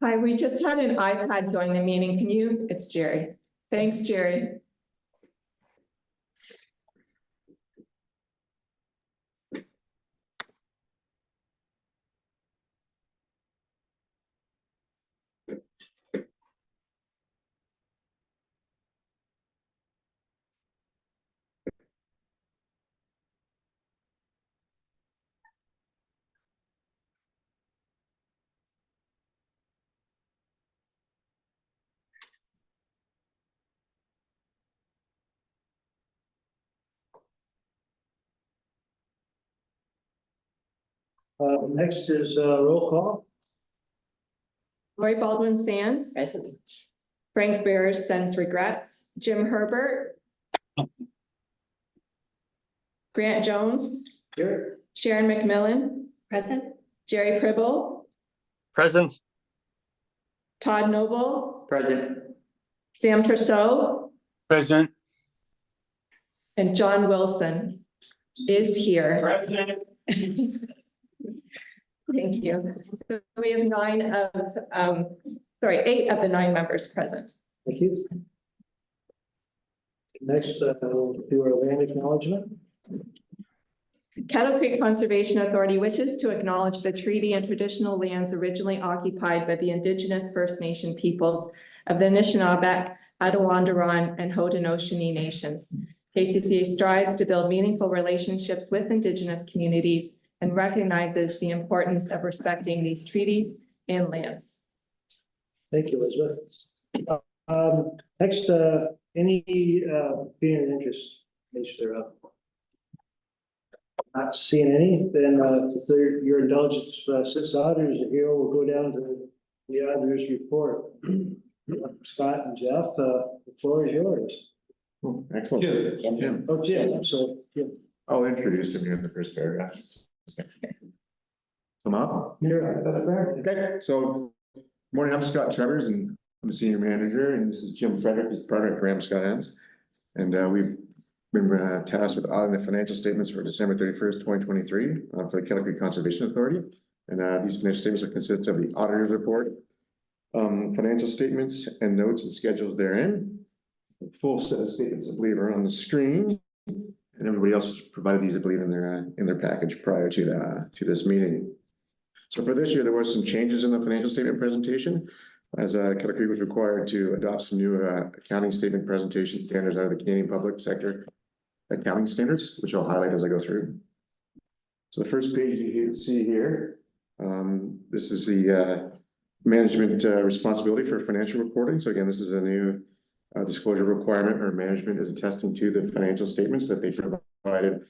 Hi, we just had an iPad join the meeting. It's Jerry. Thanks, Jerry. Next is roll call. Lori Baldwin Sands. Present. Frank Bears sends regrets. Jim Herbert. Grant Jones. Here. Sharon McMillan. Present. Jerry Pribble. Present. Todd Noble. Present. Sam Trousseau. Present. And John Wilson is here. Present. Thank you. So we have 8 of the 9 members present. Thank you. Next, we'll do our land acknowledgement. Kettle Creek Conservation Authority wishes to acknowledge the treaty and traditional lands originally occupied by the Indigenous First Nation peoples of the Anishinaabe, Attawandaron, and Haudenosaunee nations. KCCA strives to build meaningful relationships with Indigenous communities and recognizes the importance of respecting these treaties and lands. Thank you, Elizabeth. Next, any opinion and interest, page they're up. Not seeing any, then your indulgence, since auditors are here, we'll go down to the auditors report. Scott and Jeff, the floor is yours. Excellent. Jim. Oh, Jim, so, Jim. I'll introduce him here in the first paragraph. Come on. Okay, so morning, I'm Scott Travers and I'm the senior manager, and this is Jim Frederick, who's partner at Graham Scott Ends. And we've been tasked with auditing the financial statements for December 31st, 2023 for the Kettle Creek Conservation Authority. And these financial statements will consist of the auditor's report, financial statements and notes and schedules therein. A full set of statements, I believe, are on the screen. And everybody else has provided these, I believe, in their package prior to this meeting. So for this year, there were some changes in the financial statement presentation, as Kettle Creek was required to adopt some new accounting statement presentation standards out of the Canadian Public Sector Accounting Standards, which I'll highlight as I go through. So the first page you see here, this is the management responsibility for financial reporting. So again, this is a new disclosure requirement, or management is attesting to the financial statements that they provided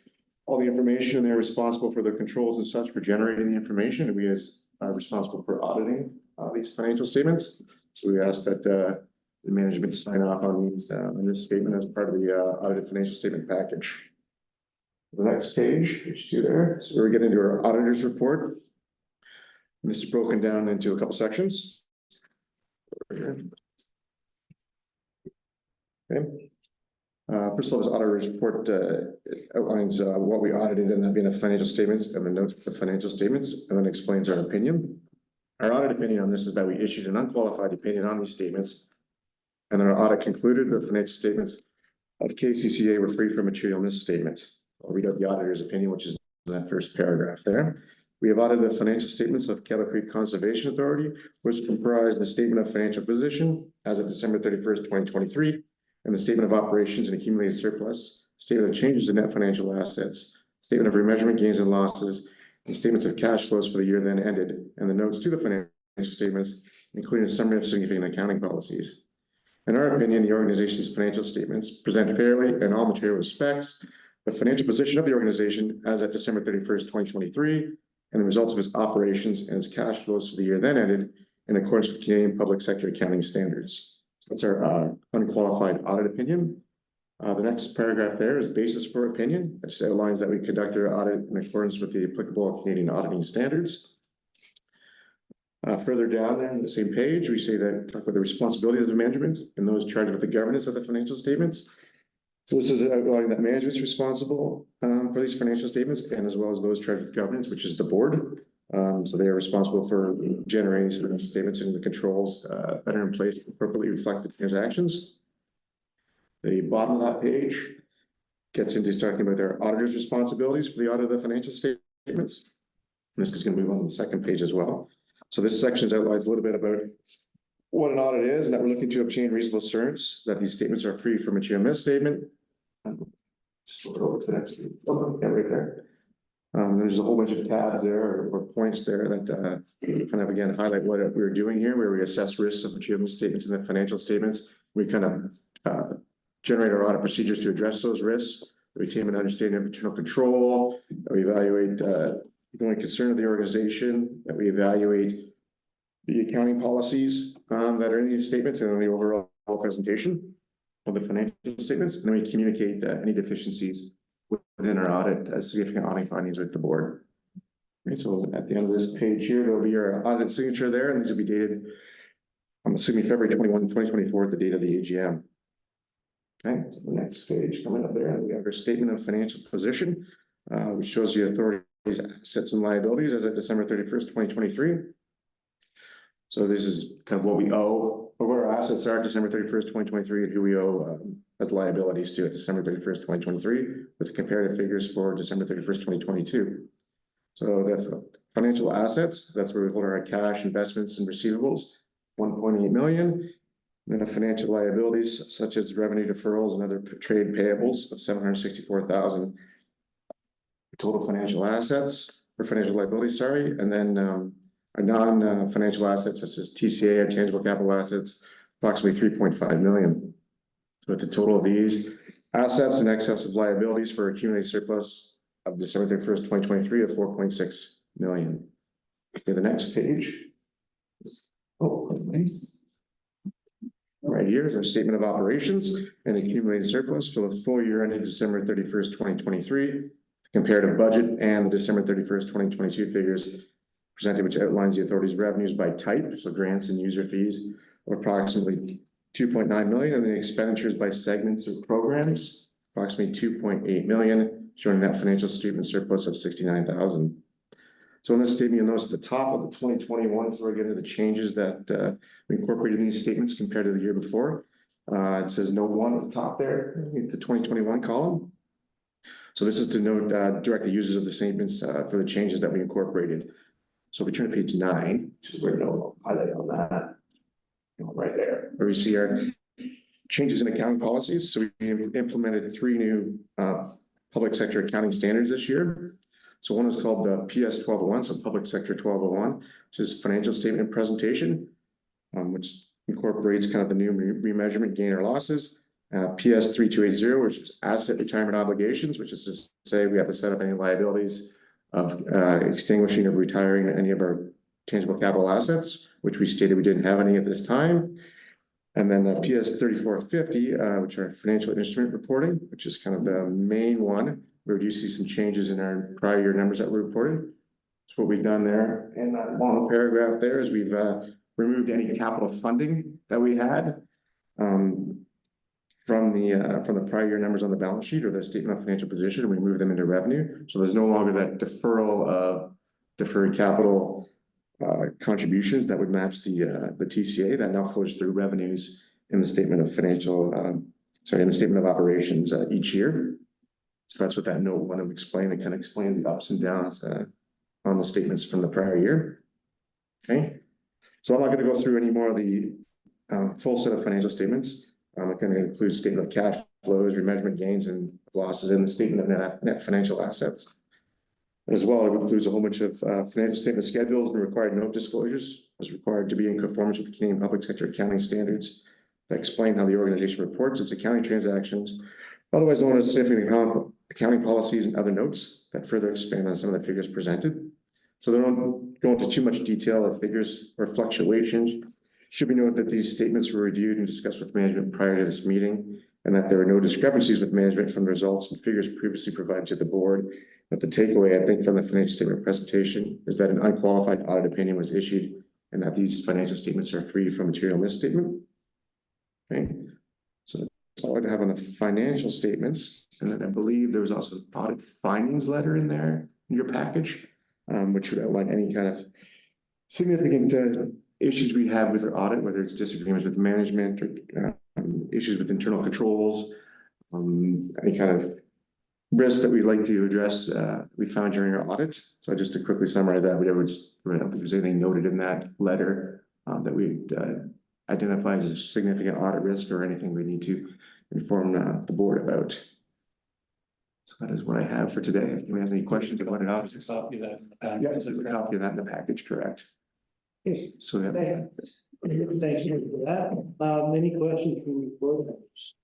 all the information. They're responsible for the controls and such for generating the information, and we as responsible for auditing these financial statements. So we ask that the management sign off on these on this statement as part of the audited financial statement package. The next page 2 there. So we're getting into our auditor's report. And this is broken down into a couple sections. Okay. First of all, this auditor's report outlines what we audited, and that being the financial statements and the notes of the financial statements, and then explains our opinion. Our audit opinion on this is that we issued an unqualified opinion on these statements, and our audit concluded the financial statements of KCCA were free from material misstatement. I'll read out the auditor's opinion, which is in that first paragraph there. We have audited the financial statements of Kettle Creek Conservation Authority, which comprise the statement of financial position as of December 31st, 2023, and the statement of operations and accumulated surplus, statement of changes in net financial assets, statement of remeasurement gains and losses, and statements of cash flows for the year then ended, and the notes to the financial statements, including a summary of significant accounting policies. In our opinion, the organization's financial statements present fairly in all material respects the financial position of the organization as at December 31st, 2023, and the results of its operations and its cash flows for the year then ended in accordance with Canadian Public Sector Accounting Standards. That's our unqualified audit opinion. The next paragraph there is basis for opinion. It just outlines that we conduct our audit in accordance with the applicable Canadian auditing standards. Further down there on the same page, we say that, talk about the responsibilities of the management and those charged with the governance of the financial statements. So this is outlining that management's responsible for these financial statements, and as well as those charged with governance, which is the board. So they are responsible for generating these financial statements and the controls that are in place to appropriately reflect the transactions. The bottom of that page gets into talking about their auditor's responsibilities for the audit of the financial statements. And this is going to move on to the second page as well. So this section outlines a little bit about what an audit is, and that we're looking to obtain reasonable assurance that these statements are free from material misstatement. Just flip it over to the next page. Oh, yeah, right there. There's a whole bunch of tabs there or points there that kind of again highlight what we're doing here, where we assess risks of material misstatements in the financial statements. We kind of generate our audit procedures to address those risks. We obtain an understanding of internal control. We evaluate the going concern of the organization. That we evaluate the accounting policies that are in these statements and then the overall presentation of the financial statements. And then we communicate any deficiencies within our audit as significant auditing findings with the board. Okay, so at the end of this page here, there'll be your audit signature there, and these will be dated, I'm assuming February 21, 2024, the date of the AGM. Okay, so the next page coming up there, we have our statement of financial position, which shows the authority's assets and liabilities as of December 31st, 2023. So this is kind of what we owe, or what our assets are December 31st, 2023, and who we owe as liabilities to at December 31st, 2023, with the comparative figures for December 31st, 2022. So the financial assets, that's where we hold our cash, investments, and receivables, 1.8 million. Then the financial liabilities, such as revenue deferrals and other trade payables of 764,000. Total financial assets, or financial liabilities, sorry, and then our non-financial assets, such as TCA, or tangible capital assets, approximately 3.5 million. So with the total of these assets in excess of liabilities for accumulated surplus of December 31st, 2023 of 4.6 million. Okay, the next page. Oh, nice. Right here is our statement of operations and accumulated surplus for the full year ending December 31st, 2023. The comparative budget and the December 31st, 2022 figures presented, which outlines the authority's revenues by type, so grants and user fees of approximately 2.9 million, and the expenditures by segments or programs, approximately 2.8 million, showing net financial statement surplus of 69,000. So in this statement, you'll notice at the top of the 2021, so we're getting to the changes that we incorporated in these statements compared to the year before. It says note 1 at the top there, the 2021 column. So this is to note direct the users of the statements for the changes that we incorporated. So if we turn to page 9, which is where no highlight on that, right there, where we see our changes in accounting policies. So we implemented 3 new public sector accounting standards this year. So one is called the PS 1201, so Public Sector 1201, which is financial statement presentation, which incorporates kind of the new remeasurement gain or losses. PS 3280, which is asset retirement obligations, which is to say we have to set up any liabilities of extinguishing or retiring any of our tangible capital assets, which we stated we didn't have any at this time. And then PS 3450, which are financial instrument reporting, which is kind of the main one, where you see some changes in our prior year numbers that were reported. So what we've done there in that long paragraph there is we've removed any capital funding that we had from the prior year numbers on the balance sheet or the statement of financial position, and we move them into revenue. So there's no longer that deferral of deferred capital contributions that would match the TCA that now flows through revenues in the statement of financial, in the statement of operations each year. So that's what that note 1 will explain. It kind of explains the ups and downs on the statements from the prior year. Okay, so I'm not going to go through any more of the full set of financial statements. I'm going to include statement of cash flows, remeasurement gains and losses in the statement of net financial assets. As well, it includes a whole bunch of financial statement schedules and required note disclosures as required to be in conformance with the Canadian Public Sector accounting standards that explain how the organization reports its accounting transactions, otherwise known as significant accounting policies and other notes that further expand on some of the figures presented. So they don't go into too much detail of figures or fluctuations. Should be noted that these statements were reviewed and discussed with management prior to this meeting, and that there are no discrepancies with management from the results and figures previously provided to the board. But the takeaway, I think, from the financial statement presentation is that an unqualified audit opinion was issued and that these financial statements are free from material misstatement. Okay, so that's all I have on the financial statements, and then I believe there was also an audit findings letter in there in your package, which would outline any kind of significant issues we have with our audit, whether it's disagreements with management or issues with internal controls, any kind of risks that we'd like to address, we found during our audit. So just to quickly summarize that, I don't think there's anything noted in that letter that we identify as a significant audit risk or anything we need to inform the board about. So that is what I have for today. If anyone has any questions about it, obviously. Copy that. Yeah, there's a copy of that in the package, correct? Okay, So yeah. thank you for that. Any questions from the board members?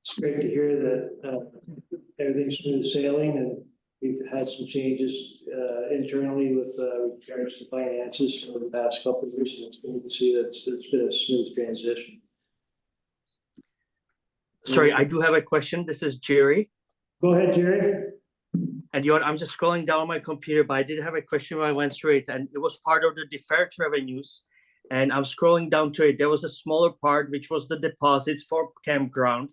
It's great to hear that everything's smooth sailing, and we've had some changes internally with regards to finances over the past couple of years, and it's good to see that it's been a smooth transition. Sorry, I do have a question. This is Jerry. Go ahead, Jerry. And I'm just scrolling down my computer, but I did have a question when I went through it, and it was part of the deferred revenues. And I'm scrolling down to it. There was a smaller part, which was the deposits for campground.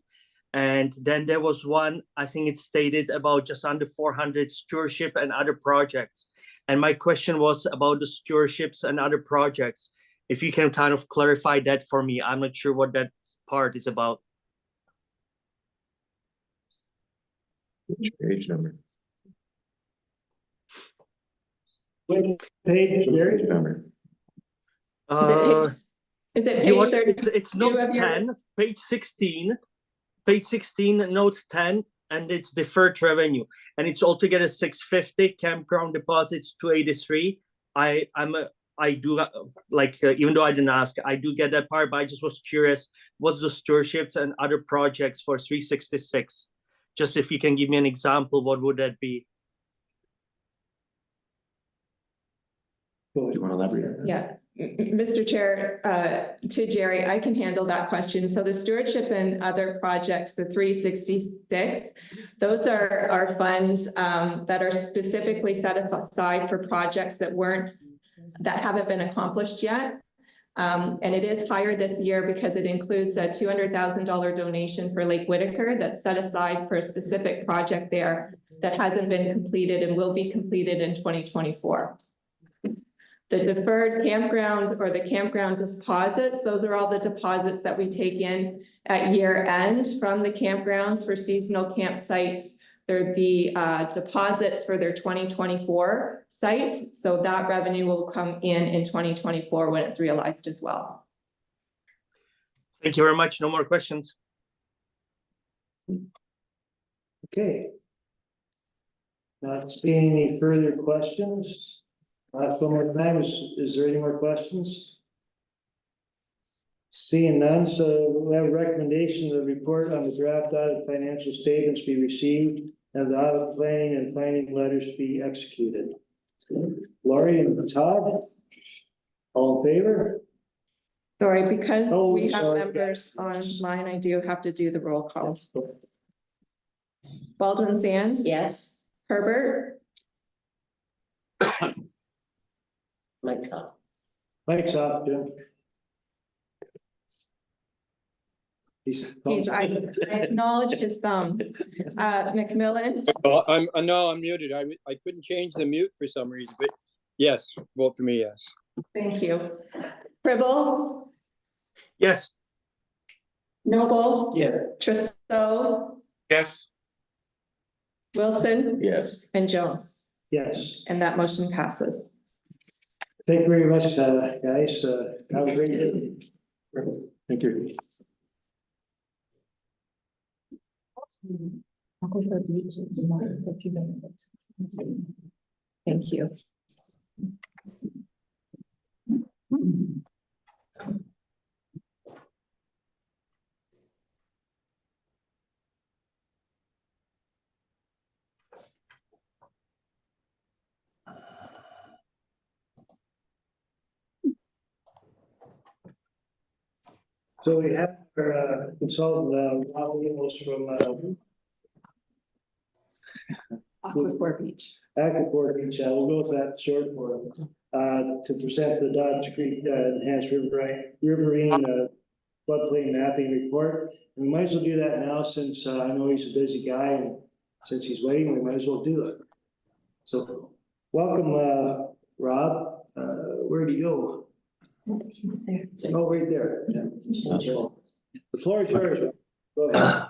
And then there was one, I think it stated about just under 400 stewardship and other projects. And my question was about the stewardships and other projects. If you can kind of clarify that for me, I'm not sure what that part is about. Which page number? Which page, Jerry? Page number. Is it You page want, 30? it's note of your- 10, page 16, note 10, and it's deferred revenue. And it's altogether 650, campground deposits 283. I do like, even though I didn't ask, I do get that part, but I just was curious, what's the stewardships and other projects for 366? Just if you can give me an example, what would that be? Do you want to elaborate? Yeah, Mr. Chair, to Jerry, I can handle that question. So the stewardship and other projects, the 366, those are our funds that are specifically set aside for projects that haven't been accomplished yet. And it is higher this year because it includes a $200,000 donation for Lake Whitaker that's set aside for a specific project there that hasn't been completed and will be completed in 2024. The deferred campground or the campground deposits, those are all the deposits that we take in at year end from the campgrounds for seasonal campsites. They're the deposits for their 2024 site. So that revenue will come in 2024 when it's realized as well. Thank you very much. No more questions. Okay. Not seeing any further questions. Last one more time, is there any more questions? Seeing none, so we have a recommendation the report on the draft audit financial statements be received and the audit planning and finding letters be executed. Laurie and Todd, all in favor? Sorry, because Oh, we have sorry. members online, I do have to do the roll call. Baldwin Sands. Yes. Herbert, Mike's off. Mike's off, Jim. I acknowledge his thumb. McMillan, Oh, I'm muted. I couldn't change the mute for some reason, but yes, vote for me, yes. thank you. Pribble, Yes. Noble, Yeah. Trusteau, Yes. Wilson, Yes. and Jones. Yes, And that motion passes. thank you very much, guys. Have a great day. Thank you. Thank you. So we have our consultant, Rob Williams from Aquaport Beach. Aquaport Beach, we'll go with that short form, to present the Dodge Creek Enhanced Riverine floodplain mapping report. We might as well do that now since I know he's a busy guy and since he's waiting, we might as well do it. So welcome, Rob. Where'd he go? Oh, right there. Yeah. The floor is yours. Rob. Go ahead.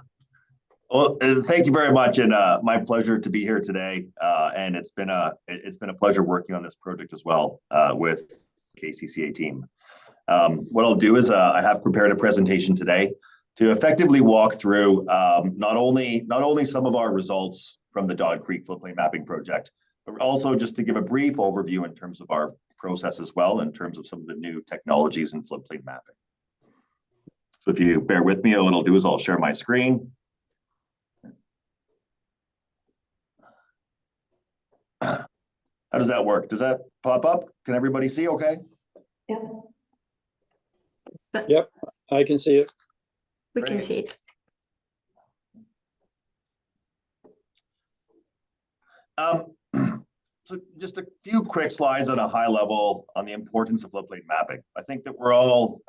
Well, thank you very much, and my pleasure to be here today. And it's been a pleasure working on this project as well with KCCA team. What I'll do is I have prepared a presentation today to effectively walk through not only some of our results from the Dog Creek floodplain mapping project, but also just to give a brief overview in terms of our process as well, in terms of some of the new technologies in floodplain mapping. So if you bear with me, what I'll do is I'll share my screen. How does that work? Does that pop up? Can everybody see okay? Yeah. Yep, I can see it. We can Great. see it. So just a few quick slides on a high level on the importance of floodplain mapping. I think that we're all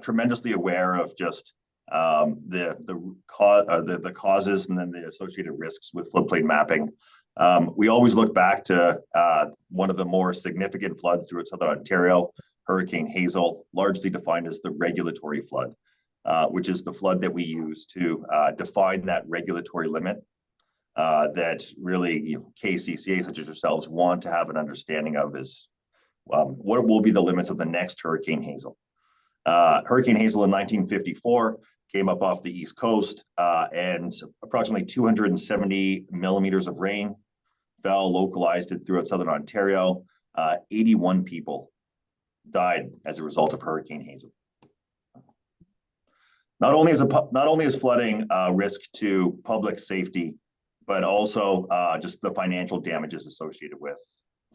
tremendously aware of just the causes and then the associated risks with floodplain mapping. We always look back to one of the more significant floods throughout Southern Ontario, Hurricane Hazel, largely defined as the regulatory flood, which is the flood that we use to define that regulatory limit that really KCCA such as yourselves want to have an understanding of is what will be the limits of the next Hurricane Hazel. Hurricane Hazel in 1954 came up off the East Coast and approximately 270 millimeters of rain fell localized throughout Southern Ontario. 81 people died as a result of Hurricane Hazel. Not only is flooding a risk to public safety, but also just the financial damages associated with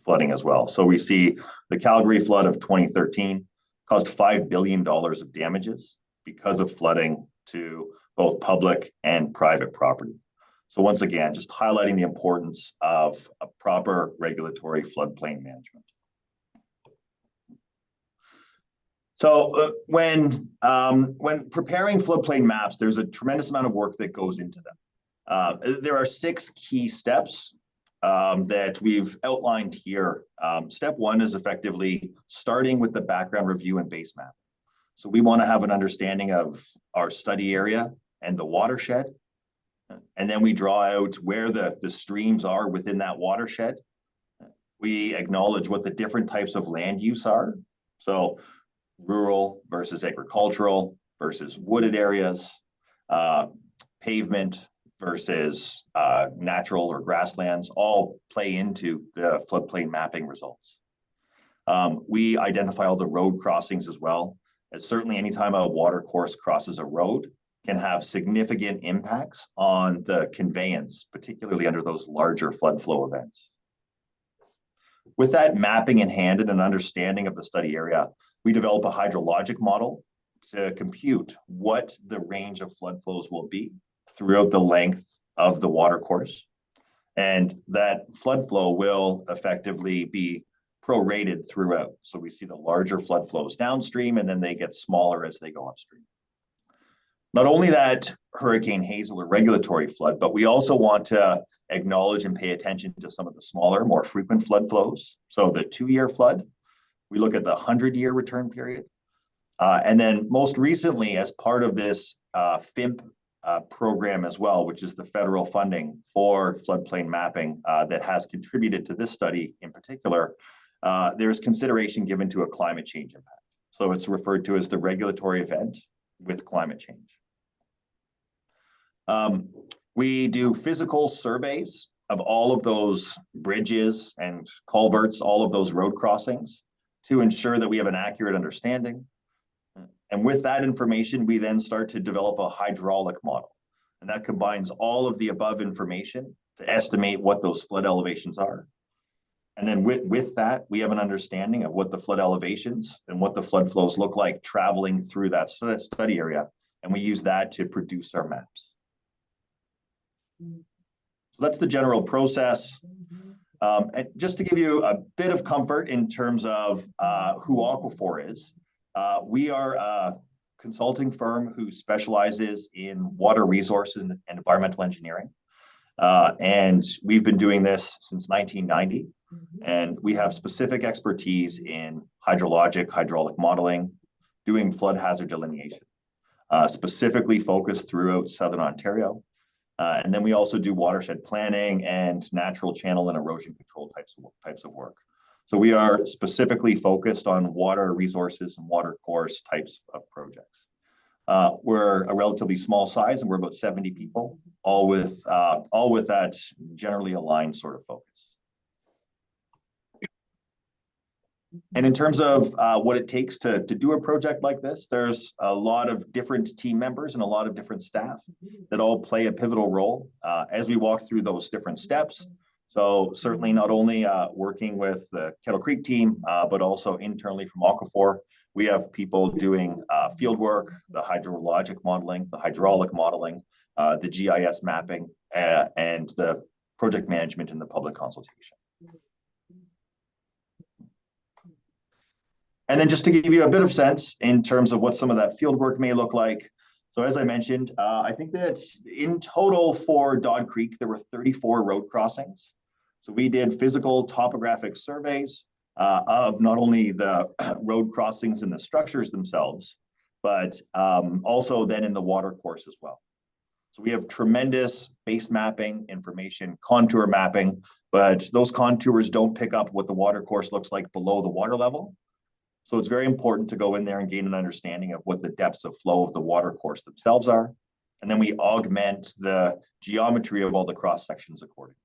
flooding as well. So we see the Calgary flood of 2013 caused $5 billion of damages because of flooding to both public and private property. So once again, just highlighting the importance of a proper regulatory floodplain management. So when preparing floodplain maps, there's a tremendous amount of work that goes into them. There are 6 key steps that we've outlined here. Step 1 is effectively starting with the background review and base map. So we want to have an understanding of our study area and the watershed. And then we draw out where the streams are within that watershed. We acknowledge what the different types of land use are. So rural versus agricultural versus wooded areas, pavement versus natural or grasslands all play into the floodplain mapping results. We identify all the road crossings as well, as certainly anytime a water course crosses a road can have significant impacts on the conveyance, particularly under those larger flood flow events. With that mapping in hand and an understanding of the study area, we develop a hydrologic model to compute what the range of flood flows will be throughout the length of the water course. And that flood flow will effectively be prorated throughout. So we see the larger flood flows downstream and then they get smaller as they go upstream. Not only that Hurricane Hazel or regulatory flood, but we also want to acknowledge and pay attention to some of the smaller, more frequent flood flows. So the 2-year flood, we look at the 100-year return period. And then most recently, as part of this FIMP program as well, which is the federal funding for floodplain mapping that has contributed to this study in particular, there's consideration given to a climate change impact. So it's referred to as the regulatory event with climate change. We do physical surveys of all of those bridges and culverts, all of those road crossings to ensure that we have an accurate understanding. And with that information, we then start to develop a hydraulic model. And that combines all of the above information to estimate what those flood elevations are. And then with that, we have an understanding of what the flood elevations and what the flood flows look like traveling through that study area. And we use that to produce our maps. So that's the general process. And just to give you a bit of comfort in terms of who Aquaphor is, we are a consulting firm who specializes in water resources and environmental engineering. And we've been doing this since 1990. And we have specific expertise in hydrologic, hydraulic modeling, doing flood hazard delineation, specifically focused throughout Southern Ontario. And then we also do watershed planning and natural channel and erosion control types of work. So we are specifically focused on water resources and water course types of projects. We're a relatively small size, and we're about 70 people, all with that generally aligned sort of focus. And in terms of what it takes to do a project like this, there's a lot of different team members and a lot of different staff that all play a pivotal role as we walk through those different steps. So certainly not only working with the Kettle Creek team, but also internally from Aquaphor, we have people doing field work, the hydrologic modeling, the hydraulic modeling, the GIS mapping, and the project management and the public consultation. And then just to give you a bit of sense in terms of what some of that field work may look like. So as I mentioned, I think that in total for Dodd Creek, there were 34 road crossings. So we did physical topographic surveys of not only the road crossings and the structures themselves, but also then in the water course as well. So we have tremendous base mapping information, contour mapping, but those contours don't pick up what the water course looks like below the water level. So it's very important to go in there and gain an understanding of what the depths of flow of the water course themselves are. And then we augment the geometry of all the cross sections accordingly.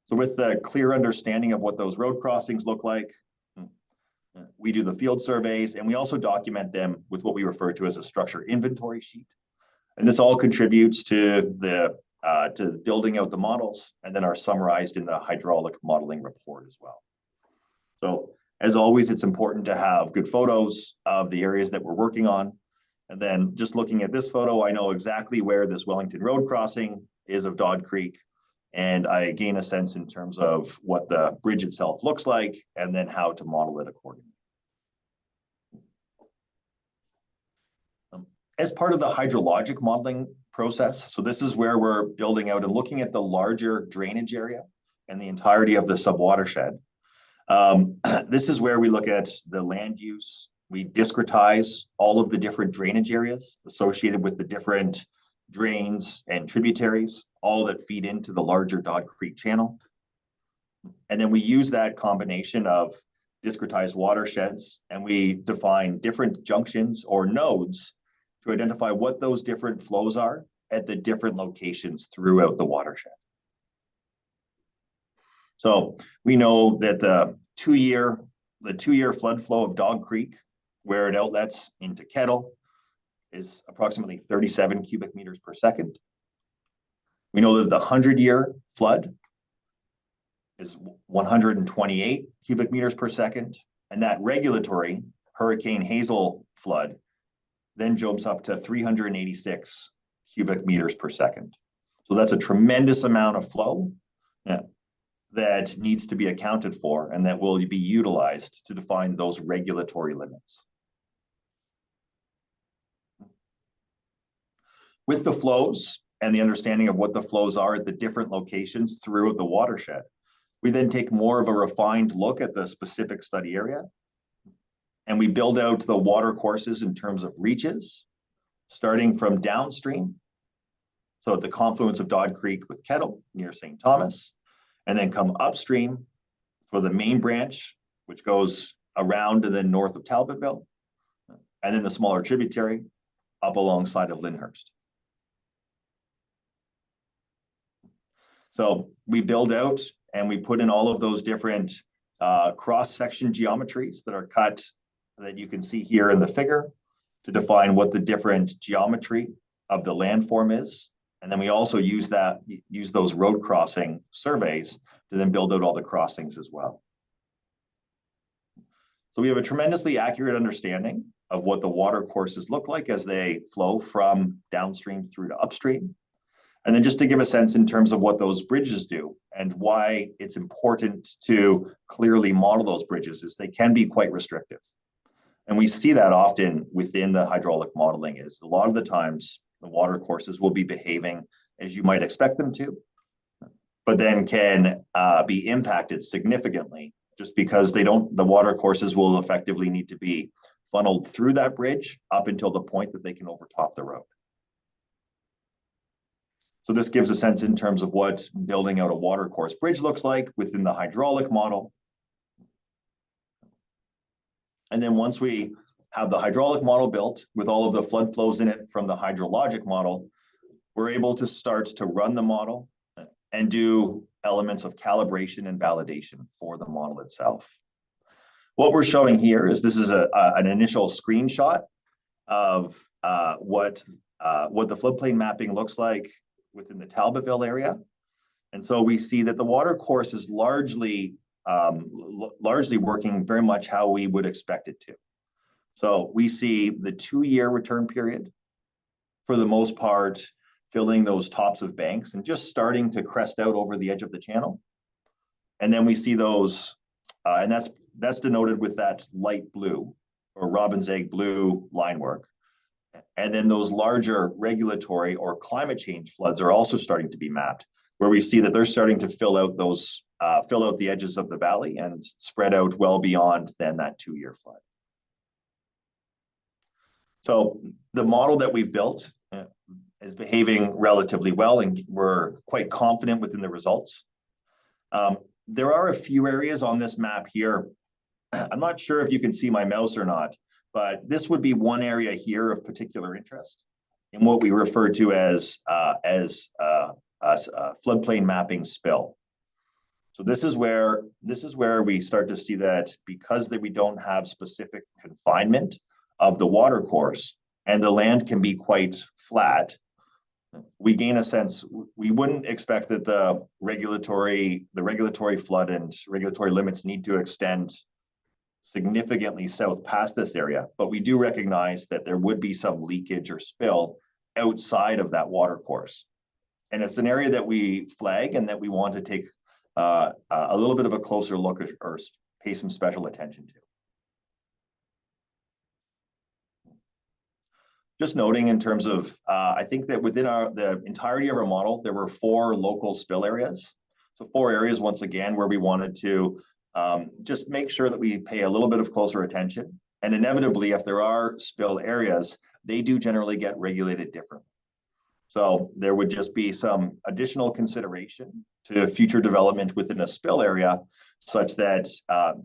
So with the clear understanding of what those road crossings look like, we do the field surveys, and we also document them with what we refer to as a structure inventory sheet. And this all contributes to the building out the models, and then are summarized in the hydraulic modeling report as well. So as always, it's important to have good photos of the areas that we're working on. And then just looking at this photo, I know exactly where this Wellington Road crossing is of Dodd Creek. And I gain a sense in terms of what the bridge itself looks like, and then how to model it accordingly. As part of the hydrologic modeling process, so this is where we're building out and looking at the larger drainage area and the entirety of the subwatershed. This is where we look at the land use. We discretize all of the different drainage areas associated with the different drains and tributaries, all that feed into the larger Dodd Creek channel. And then we use that combination of discretized watersheds, and we define different junctions or nodes to identify what those different flows are at the different locations throughout the watershed. So we know that the two-year flood flow of Dodd Creek, where it outlets into Kettle, is approximately 37 cubic meters per second. We know that the 100-year flood is 128 cubic meters per second, and that regulatory Hurricane Hazel flood then jumps up to 386 cubic meters per second. So that's a tremendous amount of flow that needs to be accounted for, and that will be utilized to define those regulatory limits. With the flows and the understanding of what the flows are at the different locations throughout the watershed, we then take more of a refined look at the specific study area, and we build out the water courses in terms of reaches, starting from downstream, so at the confluence of Dodd Creek with Kettle near St. Thomas, and then come upstream for the main branch, which goes around and then north of Talbotville, and then the smaller tributary up alongside of Lyndhurst. So we build out and we put in all of those different cross-section geometries that are cut, that you can see here in the figure, to define what the different geometry of the landform is. And then we also use those road crossing surveys to then build out all the crossings as well. So we have a tremendously accurate understanding of what the water courses look like as they flow from downstream through to upstream. And then just to give a sense in terms of what those bridges do and why it's important to clearly model those bridges is they can be quite restrictive. And we see that often within the hydraulic modeling is a lot of the times the water courses will be behaving as you might expect them to, but then can be impacted significantly just because the water courses will effectively need to be funneled through that bridge up until the point that they can overtop the road. So this gives a sense in terms of what building out a water course bridge looks like within the hydraulic model. And then once we have the hydraulic model built with all of the flood flows in it from the hydrologic model, we're able to start to run the model and do elements of calibration and validation for the model itself. What we're showing here is this is an initial screenshot of what the floodplain mapping looks like within the Talbotville area. And so we see that the water course is largely working very much how we would expect it to. So we see the 2-year return period, for the most part, filling those tops of banks and just starting to crest out over the edge of the channel. And then we see those, and that's denoted with that light blue or robin's egg blue line work. And then those larger regulatory or climate change floods are also starting to be mapped, where we see that they're starting to fill out the edges of the valley and spread out well beyond then that 2-year flood. So the model that we've built is behaving relatively well, and we're quite confident within the results. There are a few areas on this map here. I'm not sure if you can see my mouse or not, but this would be one area here of particular interest in what we refer to as floodplain mapping spill. So this is where we start to see that because we don't have specific confinement of the water course and the land can be quite flat, we gain a sense. We wouldn't expect that the regulatory flood and regulatory limits need to extend significantly south past this area, but we do recognize that there would be some leakage or spill outside of that water course. And it's an area that we flag and that we want to take a little bit of a closer look at or pay some special attention to. Just noting in terms of, I think that within the entirety of our model, there were 4 local spill areas. So 4 areas, once again, where we wanted to just make sure that we pay a little bit of closer attention. And inevitably, if there are spill areas, they do generally get regulated differently. So there would just be some additional consideration to future development within a spill area, such that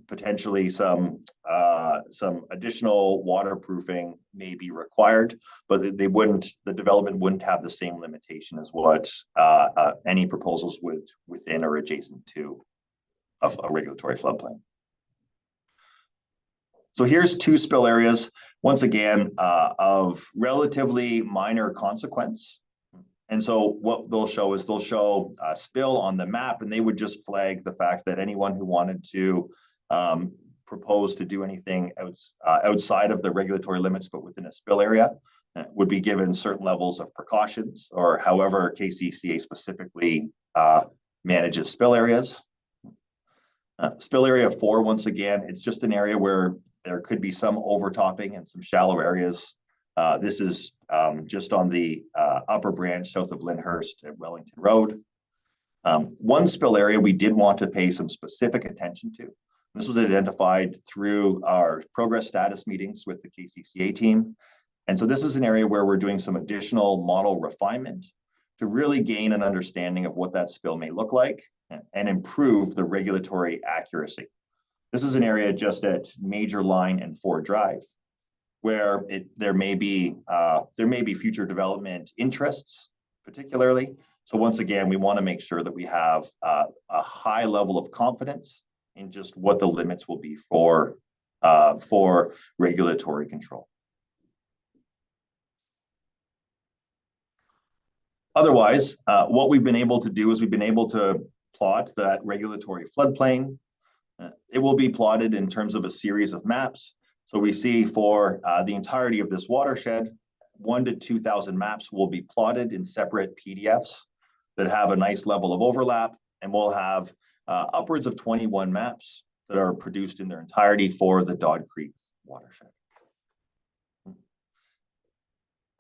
potentially some additional waterproofing may be required, but the development wouldn't have the same limitation as what any proposals would within or adjacent to of a regulatory floodplain. So here's 2 spill areas, once again, of relatively minor consequence. And so what they'll show a spill on the map, and they would just flag the fact that anyone who wanted to propose to do anything outside of the regulatory limits, but within a spill area, would be given certain levels of precautions, or however KCCA specifically manages spill areas. Spill area 4, once again, it's just an area where there could be some overtopping and some shallow areas. This is just on the upper branch south of Lyndhurst at Wellington Road. One spill area we did want to pay some specific attention to. This was identified through our progress status meetings with the KCCA team. And so this is an area where we're doing some additional model refinement to really gain an understanding of what that spill may look like and improve the regulatory accuracy. This is an area just at Major Line and Ford Drive, where there may be future development interests, particularly. So once again, we want to make sure that we have a high level of confidence in just what the limits will be for regulatory control. Otherwise, what we've been able to do is we've been able to plot that regulatory floodplain. It will be plotted in terms of a series of maps. So we see for the entirety of this watershed, 1,000 to 2,000 maps will be plotted in separate PDFs that have a nice level of overlap, and we'll have upwards of 21 maps that are produced in their entirety for the Dodd Creek watershed.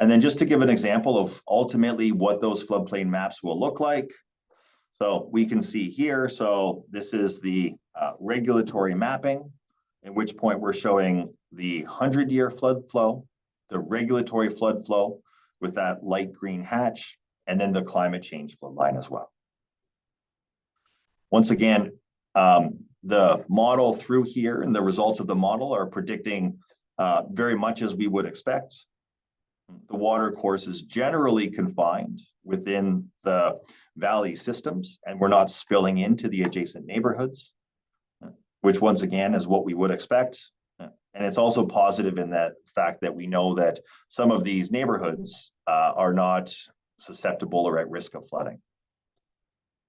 And then just to give an example of ultimately what those floodplain maps will look like. So we can see here, so this is the regulatory mapping, at which point we're showing the 100-year flood flow, the regulatory flood flow with that light green hatch, and then the climate change flood line as well. Once again, the model through here and the results of the model are predicting very much as we would expect. The water course is generally confined within the valley systems, and we're not spilling into the adjacent neighborhoods, which once again is what we would expect. And it's also positive in that fact that we know that some of these neighborhoods are not susceptible or at risk of flooding.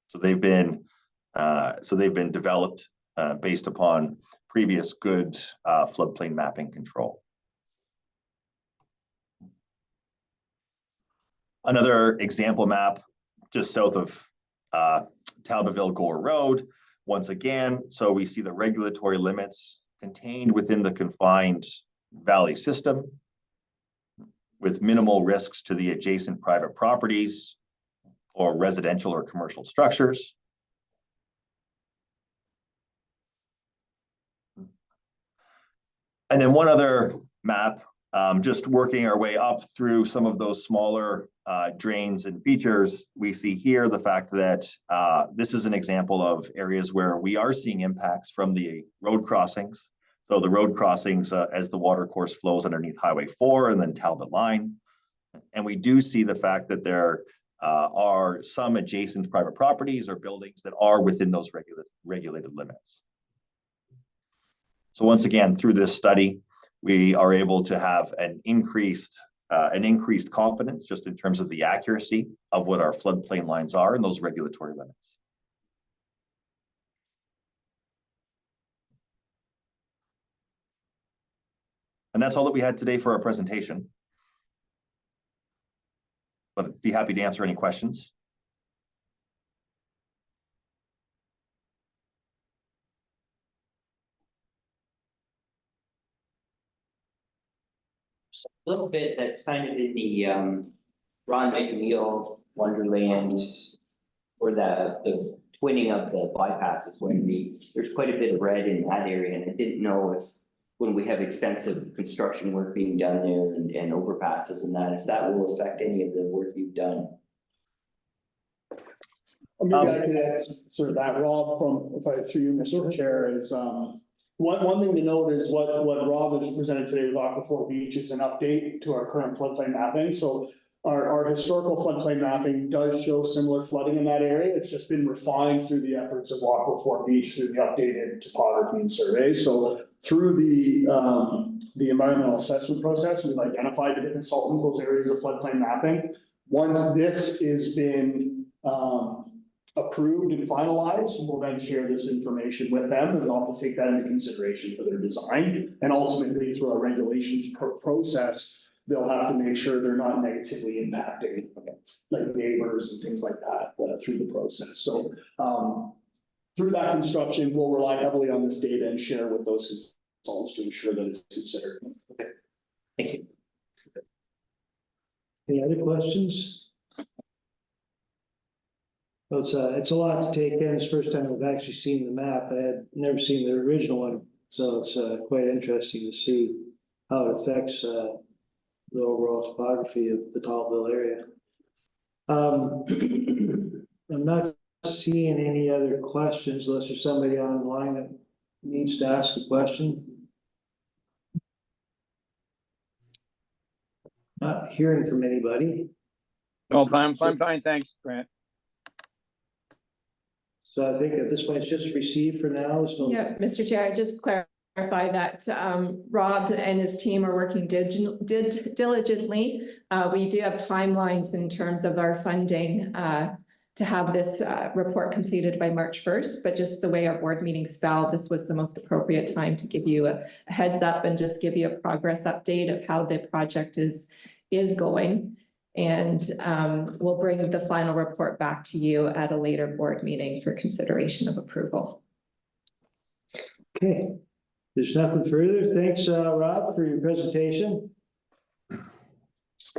So they've been developed based upon previous good floodplain mapping control. Another example map just south of Talbotville Gore Road. Once again, so we see the regulatory limits contained within the confined valley system with minimal risks to the adjacent private properties or residential or commercial structures. And then one other map, just working our way up through some of those smaller drains and features, we see here the fact that this is an example of areas where we are seeing impacts from the road crossings. So the road crossings as the water course flows underneath Highway 4 and then Talbot Line. And we do see the fact that there are some adjacent private properties or buildings that are within those regulated limits. So once again, through this study, we are able to have an increased confidence just in terms of the accuracy of what our floodplain lines are and those regulatory limits. And that's all that we had today for our presentation. But I'd be happy to answer any questions. A little bit that's kind of in the Ron McNeil Wonderland, or the twinning of the bypasses, when there's quite a bit of red in that area, and I didn't know if when we have extensive construction work being done there and overpasses and that, if that will affect any of the work you've done. Maybe I could add sort of that, Rob, through you, Mr. Chair, is one thing to note is what Rob has presented today with Aquafor Beach is an update to our current floodplain mapping. So our historical floodplain mapping does show similar flooding in that area. It's just been refined through the efforts of Aquafor Beach through the updated topography and surveys. So through the environmental assessment process, we've identified to the consultants those areas of floodplain mapping. Once this has been approved and finalized, we'll then share this information with them, and they'll have to take that into consideration for their design. And ultimately, through our regulations process, they'll have to make sure they're not negatively impacting like neighbors and things like that through the process. So through that construction, we'll rely heavily on this data and share with those consultants to ensure that it's considered. Okay. Thank you. Any other questions? Well, it's a lot to take in. It's the first time I've actually seen the map. I had never seen the original one, so it's quite interesting to see how it affects the overall topography of the Talbotville area. I'm not seeing any other questions unless there's somebody online that needs to ask a question. Not hearing from anybody. Oh, I'm fine, thanks, Grant. So I think at this point, it's just received for now. So Yeah, Mr. Chair, I just clarify that Rob and his team are working diligently. We do have timelines in terms of our funding to have this report completed by March 1st, but just the way our board meetings fell, this was the most appropriate time to give you a heads up and just give you a progress update of how the project is is going. And we'll bring the final report back to you at a later board meeting for consideration of approval. Okay, there's nothing further. Thanks, Rob, for your presentation.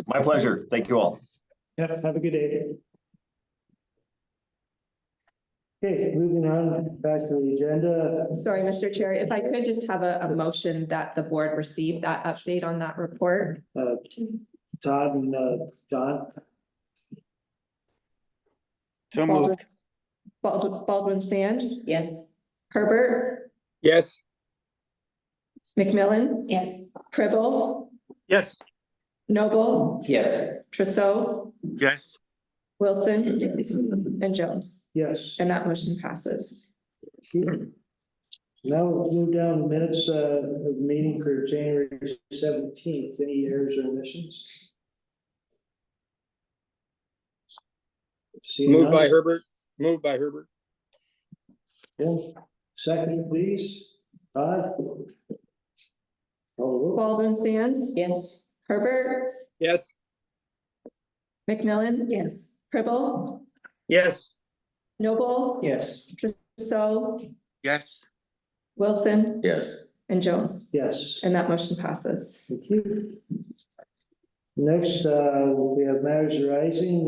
My pleasure. Thank you all. Have a good day. Okay, moving on back to the agenda. Sorry, Mr. Chair, if I could just have a motion that the board receive that update on that report. Todd and John. So moved. Baldwin Sands, Yes. Herbert, Yes. McMillan, Yes. Pribble, Yes. Noble, Yes. Trousseau, Yes. Wilson, and Jones, Yes. and that motion passes. Now we'll move down to minutes of the meeting for January 17th. Any errors or omissions? Seeing Moved by none. Herbert. Moved by Herbert. Yeah. Second, please. Todd? Call the roll. Baldwin Sands, Yes. Herbert, Yes. McMillan, Yes. Pribble, Yes. Noble, Yes. Trousseau, Yes. Wilson, Yes. and Jones, Yes. and that motion passes. Thank you. Next, we have matters arising.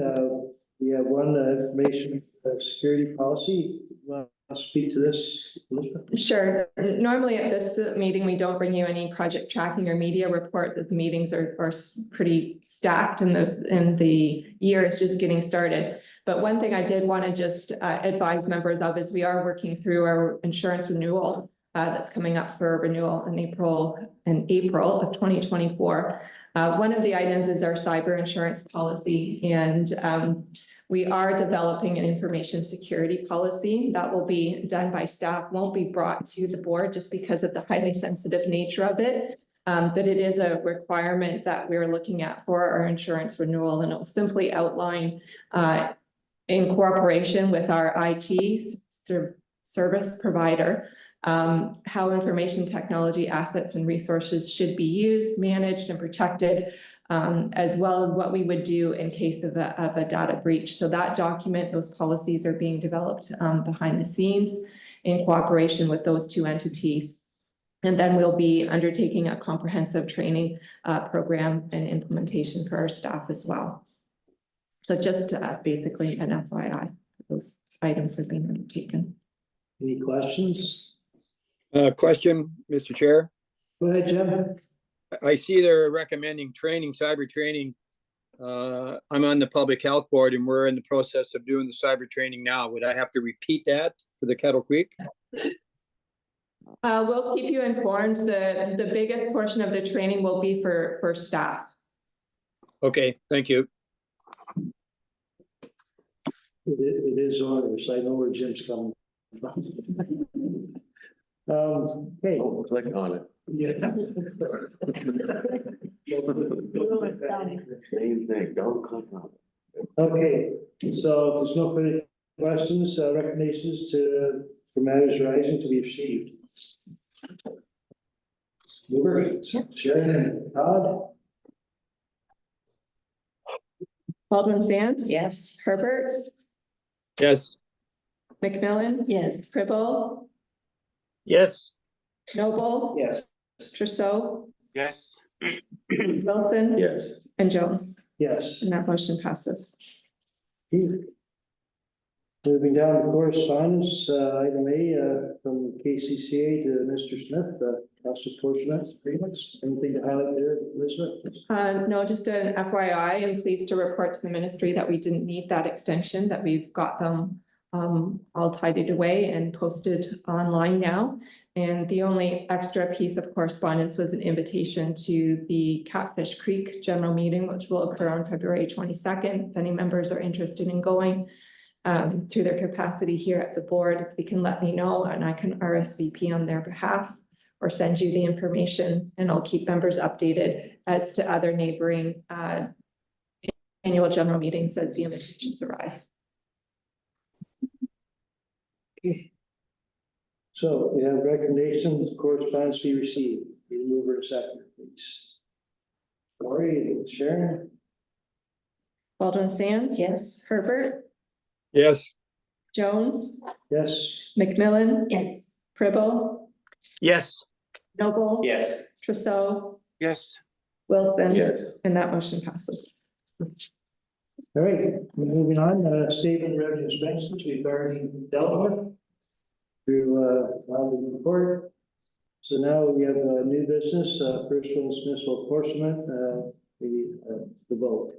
We have one information security policy. Want to speak to this, Elizabeth? Sure. Normally at this meeting, we don't bring you any project tracking or media report, that the meetings are pretty stacked and the year is just getting started. But one thing I did want to just advise members of is we are working through our insurance renewal that's coming up for renewal in April of 2024. One of the items is our cyber insurance policy, and we are developing an information security policy that will be done by staff, won't be brought to the board just because of the highly sensitive nature of it. But it is a requirement that we're looking at for our insurance renewal, and it will simply outline in cooperation with our IT service provider, how information technology assets and resources should be used, managed, and protected, as well as what we would do in case of a data breach. So that document, those policies are being developed behind the scenes in cooperation with those two entities. And then we'll be undertaking a comprehensive training program and implementation for our staff as well. So just basically an FYI, those items are being undertaken. Any questions? Question, Mr. Chair. Go ahead, Jim. I see they're recommending training, cyber training. I'm on the public health board and we're in the process of doing the cyber training now. Would I have to repeat that for the Kettle Creek? We'll keep you informed. The biggest portion of the training will be for staff. Okay, thank you. It is onerous. I know where Jim's coming from. Okay. Click on it. Yeah. Same thing, don't click on it. Okay, so if there's no further questions, recommendations for matters rising to be received. Mover, Sharon, Todd? Baldwin Sands, Yes. Herbert, Yes. McMillan, Yes. Pribble, Yes. Noble, Yes. Trousseau, Yes. Wilson, Yes. and Jones, Yes. and that motion passes. Moving down to correspondence, item A, from KCCA to Mr. Smith, Councilor Smith, pretty much. Anything to highlight there, Elizabeth? No, just an FYI, I'm pleased to report to the ministry that we didn't need that extension, that we've got them all tidied away and posted online now. And the only extra piece of correspondence was an invitation to the Catfish Creek General Meeting, which will occur on February 22nd. If any members are interested in going through their capacity here at the board, they can let me know and I can RSVP on their behalf or send you the information, and I'll keep members updated as to other neighboring annual general meetings as the invitations arrive. Okay. So we have recommendations, correspondence be received. Need a mover a second, please. Lori, Sharon, Alderman Sands. Yes. Herbert, Yes. Jones, yes, McMillan. Yes. Pribble, Yes. Noble. Yes. Trousseau, Yes. Wilson. Yes. And that motion passes. all right, moving on, statement of revenue expenses, we've already dealt with. Through, the report. So now we have a new business, first one is municipal apportionment, the vote.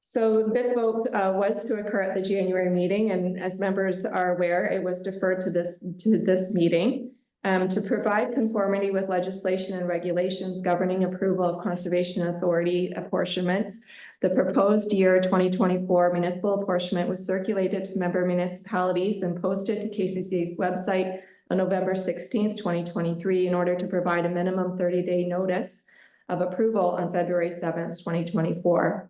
So this vote was to occur at the January meeting, and as members are aware, it was deferred to this meeting. To provide conformity with legislation and regulations governing approval of Conservation Authority apportionments, the proposed year 2024 municipal apportionment was circulated to member municipalities and posted to KCCA's website on November 16th, 2023, in order to provide a minimum 30-day notice of approval on February 7th, 2024.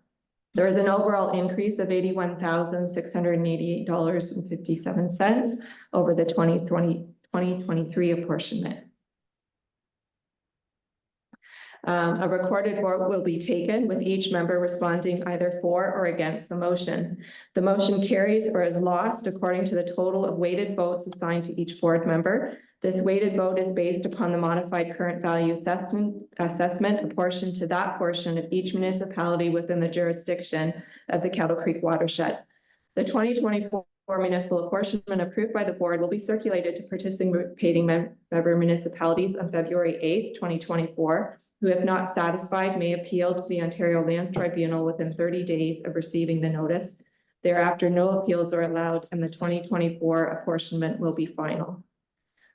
There is an overall increase of $81,688.57 over the 2023 apportionment. A recorded vote will be taken with each member responding either for or against the motion. The motion carries or is lost according to the total of weighted votes assigned to each board member. This weighted vote is based upon the modified current value assessment apportioned to that portion of each municipality within the jurisdiction of the Kettle Creek watershed. The 2024 municipal apportionment approved by the board will be circulated to participating member municipalities on February 8th, 2024. Who have not satisfied may appeal to the Ontario Lands Tribunal within 30 days of receiving the notice. Thereafter, no appeals are allowed and the 2024 apportionment will be final.